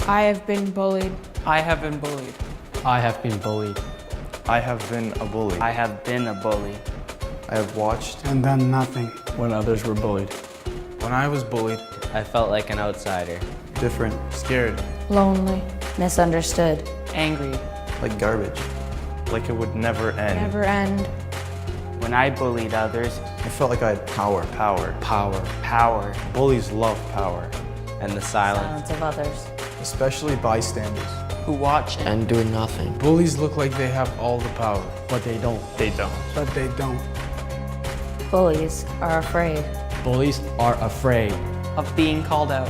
I have been bullied. I have been bullied. I have been bullied. I have been a bully. I have been a bully. I have watched and done nothing. When others were bullied. When I was bullied, I felt like an outsider. different, scared, Lonely. Misunderstood. Angry. like garbage. Like it would never end. Never end. When I bullied others, I felt like I had power. Power. power. Bullies love power. And the silence. Silence of others. Especially bystanders. Who watch And do nothing. bullies look like they have all the power. But they don't. they don't. But they don't. Bullies are afraid. Bullies are afraid. Of being called out.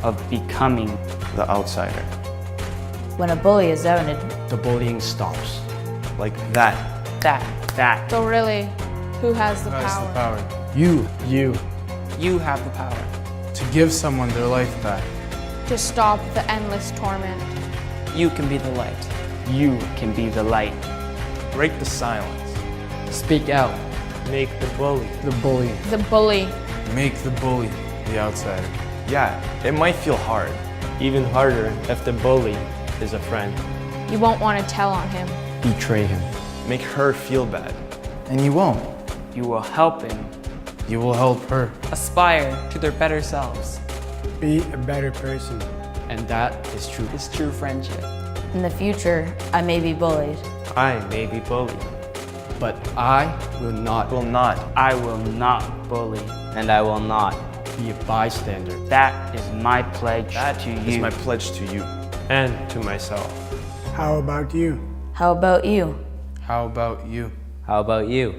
Of becoming. The outsider. When a bully is outed, The bullying stops. Like that. That. So really, who has the Who has power? the power? You. You have the power. To give someone their life back. To stop the endless torment. You can be the light. You can be the light. Break the silence. Speak out. Make the bully. The bully. The bully. Make the bully the outsider. Yeah, it might feel hard. Even harder if the bully is a friend. You won't want to tell on him. Betray him. Make her feel bad. And you won't. You will help him You will help her. aspire to their better selves. Be a better person. And that is true. It's true friendship. in the future, I may be bullied. I may be bullied. But I will not Will not. I will not bully. And I will not. be a bystander. That is my pledge to Is you. my pledge to you. And to myself. How about you? How about you? How about you? How about you?